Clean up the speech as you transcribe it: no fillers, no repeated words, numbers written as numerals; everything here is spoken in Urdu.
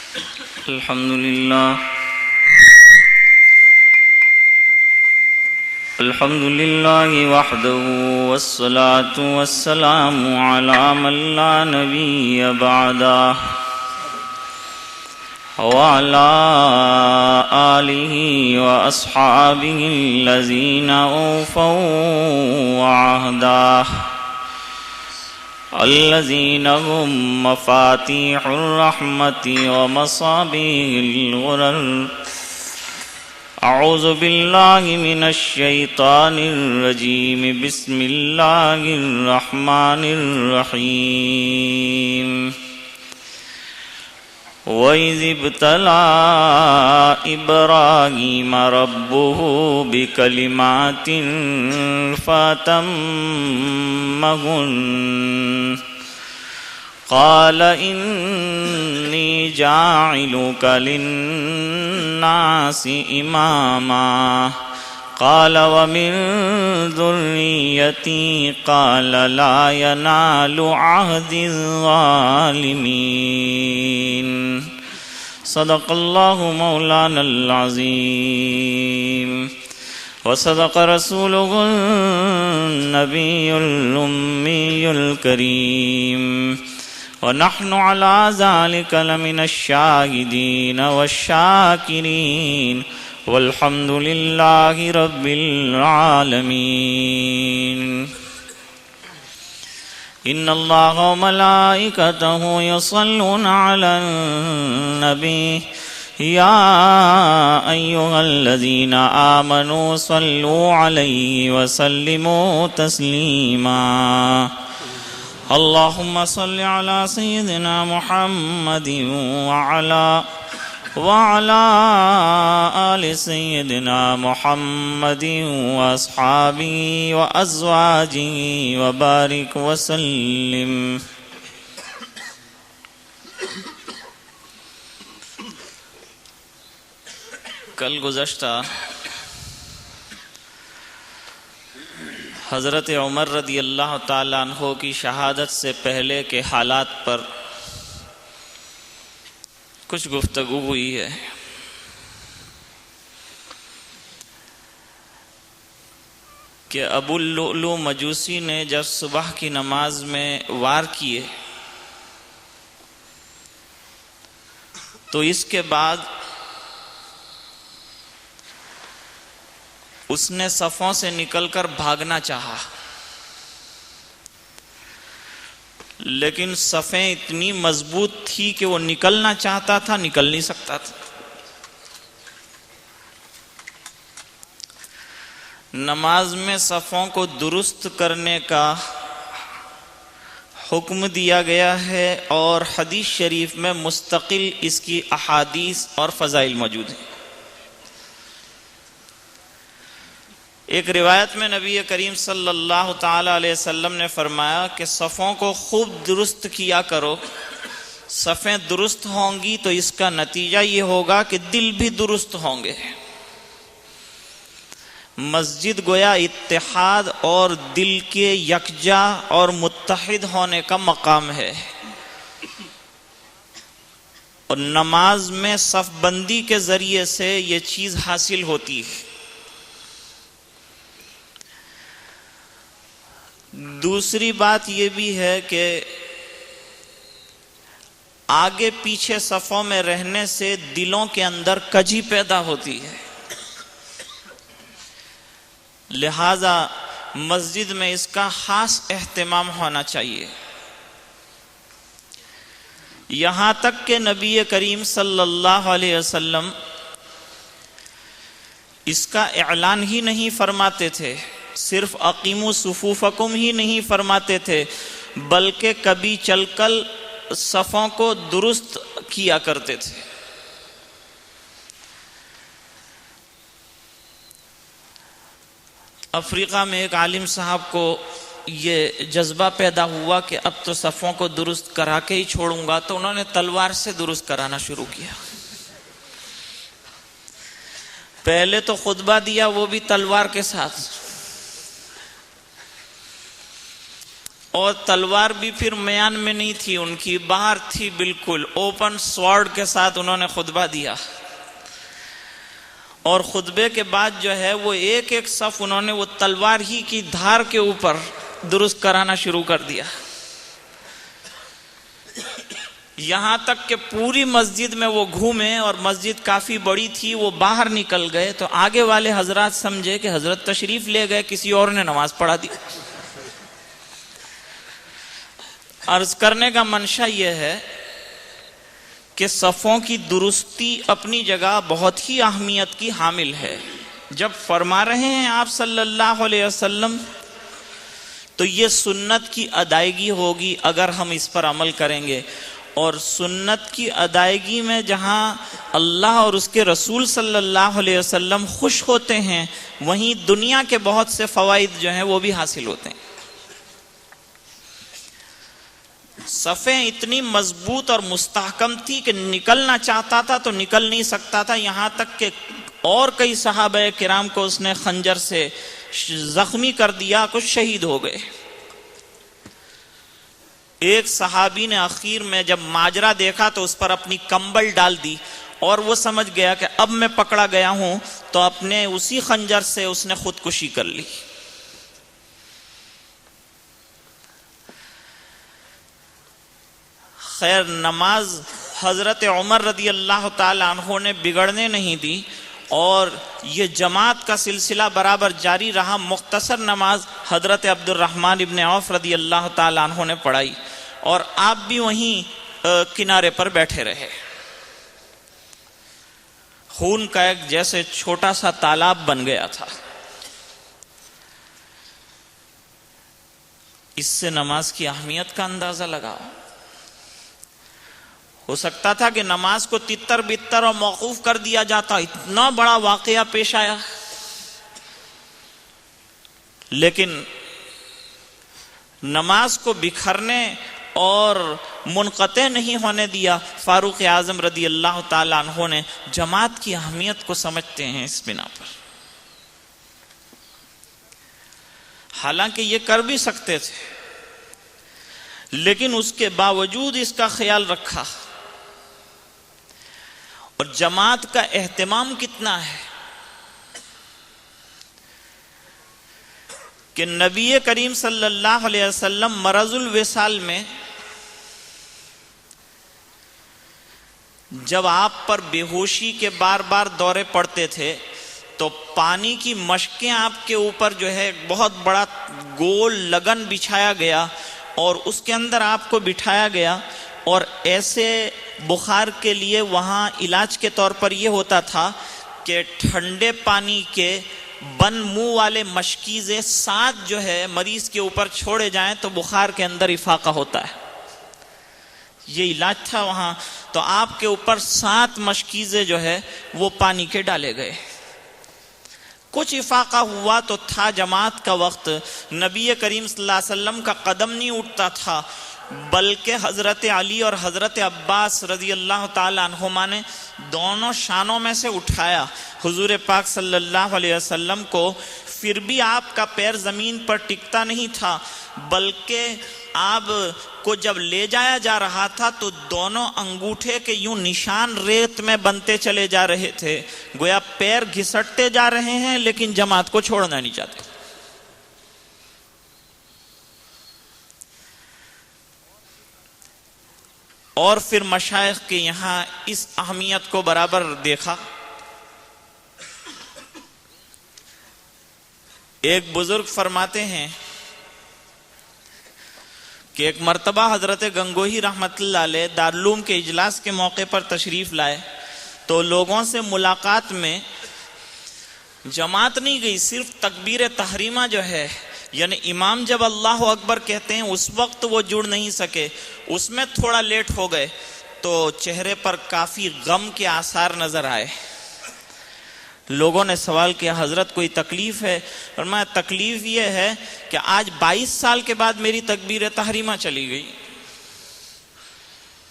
الحمد لله وحده والصلاة والسلام على من لا نبي بعده وعلى آله وأصحابه الذين أوفوا وعهده الذين هم مفاتيح الرحمة ومصابيح الغرر. أعوذ بالله من الشيطان الرجيم. بسم الله الرحمن الرحيم. وَإِذِ ابْتَلَى إِبْرَاهِيمَ رَبُّهُ بِكَلِمَاتٍ فَأَتَمَّهُنَّ قَالَ إِنِّي جَاعِلُكَ لِلنَّاسِ إِمَامًا قال ومن ذريتي قال لا ينال عهد الظالمين. صدق الله مولانا العظيم وصدق رسوله النبي الأمي الكريم ونحن على ذلك لمن الشاهدين والشاكرين والحمد لله رب العالمين. إن الله وملائكته يصلون على النبي يا أيها الذين آمنوا صلوا عليه وسلموا تسليما. اللهم صل على سيدنا محمد وعلى آل سيدنا محمد وأصحابه وأزواجه وبارك وسلم. کل گزشتہ حضرت عمر رضی اللہ تعالیٰ عنہ کی شہادت سے پہلے کے حالات پر کچھ گفتگو ہوئی ہے. کہ ابو اللؤلؤ مجوسی نے جب صبح کی نماز میں وار کیے تو اس کے بعد اس نے صفوں سے نکل کر بھاگنا چاہا، لیکن صفیں اتنی مضبوط تھی کہ وہ نکلنا چاہتا تھا، نکل نہیں سکتا تھا. نماز میں صفوں کو درست کرنے کا حکم دیا گیا ہے اور حدیث شریف میں مستقل اس کی احادیث اور فضائل موجود ہیں. ایک روایت میں نبی کریم صلی اللہ تعالی علیہ وسلم نے فرمایا کہ صفوں کو خوب درست کیا کرو. صفیں درست ہوں گی تو اس کا نتیجہ یہ ہوگا کہ دل بھی درست ہوں گے. مسجد گویا اتحاد اور دل کے یکجا اور متحد ہونے کا مقام ہے، اور نماز میں صف بندی کے ذریعے سے یہ چیز حاصل ہوتی ہے. دوسری بات یہ بھی ہے کہ آگے پیچھے صفوں میں رہنے سے دلوں کے اندر کجی پیدا ہوتی ہے، لہذا مسجد میں اس کا خاص اہتمام ہونا چاہیے. یہاں تک کہ نبی کریم صلی اللہ علیہ وسلم اس کا اعلان ہی نہیں فرماتے تھے، صرف اقیموا صفوفکم ہی نہیں فرماتے تھے، بلکہ کبھی چل کر صفوں کو درست کیا کرتے تھے. افریقہ میں ایک عالم صاحب کو یہ جذبہ پیدا ہوا کہ اب تو صفوں کو درست کرا کے ہی چھوڑوں گا، تو انہوں نے تلوار سے درست کرانا شروع کیا. پہلے تو خطبہ دیا وہ بھی تلوار کے ساتھ، اور تلوار بھی پھر میان میں نہیں تھی ان کی، باہر تھی، بالکل اوپن سوارڈ کے ساتھ انہوں نے خطبہ دیا، اور خطبے کے بعد جو ہے وہ ایک ایک صف انہوں نے وہ تلوار ہی کی دھار کے اوپر درست کرانا شروع کر دیا، یہاں تک کہ پوری مسجد میں وہ گھومے، اور مسجد کافی بڑی تھی، وہ باہر نکل گئے تو آگے والے حضرات سمجھے کہ حضرت تشریف لے گئے، کسی اور نے نماز پڑھا دی۔ عرض کرنے کا منشا یہ ہے کہ صفوں کی درستی اپنی جگہ بہت ہی اہمیت کی حامل ہے۔ جب فرما رہے ہیں آپ صلی اللہ علیہ وسلم تو یہ سنت کی ادائیگی ہوگی اگر ہم اس پر عمل کریں گے، اور سنت کی ادائیگی میں جہاں اللہ اور اس کے رسول صلی اللہ علیہ وسلم خوش ہوتے ہیں، وہیں دنیا کے بہت سے فوائد جو ہیں وہ بھی حاصل ہوتے ہیں۔ صفیں اتنی مضبوط اور مستحکم تھی کہ نکلنا چاہتا تھا تو نکل نہیں سکتا تھا، یہاں تک کہ اور کئی صحابہ کرام کو اس نے خنجر سے زخمی کر دیا، کچھ شہید ہو گئے۔ ایک صحابی نے اخیر میں جب ماجرا دیکھا تو اس پر اپنی کمبل ڈال دی، اور وہ سمجھ گیا کہ اب میں پکڑا گیا ہوں، تو اپنے اسی خنجر سے اس نے خودکشی کر لی۔ خیر، نماز حضرت عمر رضی اللہ تعالی عنہ نے بگڑنے نہیں دی، اور یہ جماعت کا سلسلہ برابر جاری رہا۔ مختصر نماز حضرت عبد الرحمن ابن عوف رضی اللہ تعالی عنہ نے پڑھائی، اور آپ بھی وہیں کنارے پر بیٹھے رہے۔ خون کا ایک جیسے چھوٹا سا تالاب بن گیا تھا۔ اس سے نماز کی اہمیت کا اندازہ لگاؤ۔ ہو سکتا تھا کہ نماز کو تتر بتر اور موقوف کر دیا جاتا، اتنا بڑا واقعہ پیش آیا، لیکن نماز کو بکھرنے اور منقطع نہیں ہونے دیا۔ فاروق اعظم رضی اللہ تعالی عنہ نے جماعت کی اہمیت کو سمجھتے ہیں اس بنا پر، حالانکہ یہ کر بھی سکتے تھے، لیکن اس کے باوجود اس کا خیال رکھا۔ اور جماعت کا اہتمام کتنا ہے کہ نبی کریم صلی اللہ علیہ وسلم مرض الوصال میں جب آپ پر بے ہوشی کے بار بار دورے پڑتے تھے تو پانی کی مشکیں آپ کے اوپر جو ہے بہت بڑا گول لگن بچھایا گیا، اور اس کے اندر آپ کو بٹھایا گیا، اور ایسے بخار کے لیے وہاں علاج کے طور پر یہ ہوتا تھا کہ ٹھنڈے پانی کے بن منہ والے مشکیزیں 7 جو ہے مریض کے اوپر چھوڑے جائیں تو بخار کے اندر افاقہ ہوتا ہے، یہ علاج تھا وہاں۔ تو آپ کے اوپر 7 مشکیزیں جو ہے وہ پانی کے ڈالے گئے، کچھ افاقہ ہوا تو تھا جماعت کا وقت، نبی کریم صلی اللہ علیہ وسلم کا قدم نہیں اٹھتا تھا، بلکہ حضرت علی اور حضرت عباس رضی اللہ تعالی عنہما نے دونوں شانوں میں سے اٹھایا حضور پاک صلی اللہ علیہ وسلم کو، پھر بھی آپ کا پیر زمین پر ٹکتا نہیں تھا، بلکہ آپ کو جب لے جایا جا رہا تھا تو دونوں انگوٹھے کے یوں نشان ریت میں بنتے چلے جا رہے تھے، گویا پیر گھسٹتے جا رہے ہیں لیکن جماعت کو چھوڑنا نہیں چاہتے۔ اور پھر مشائخ کے یہاں اس اہمیت کو برابر دیکھا۔ ایک بزرگ فرماتے ہیں کہ ایک مرتبہ حضرت گنگوہی رحمت اللہ علیہ دارالعلوم کے اجلاس کے موقع پر تشریف لائے تو لوگوں سے ملاقات میں جماعت نہیں گئی، صرف تکبیر تحریمہ جو ہے، یعنی امام جب اللہ اکبر کہتے ہیں اس وقت وہ جڑ نہیں سکے، اس میں تھوڑا لیٹ ہو گئے تو چہرے پر کافی غم کے آثار نظر آئے۔ لوگوں نے سوال کیا حضرت کوئی تکلیف ہے؟ فرمایا تکلیف یہ ہے کہ آج 22 سال کے بعد میری تکبیر تحریمہ چلی گئی۔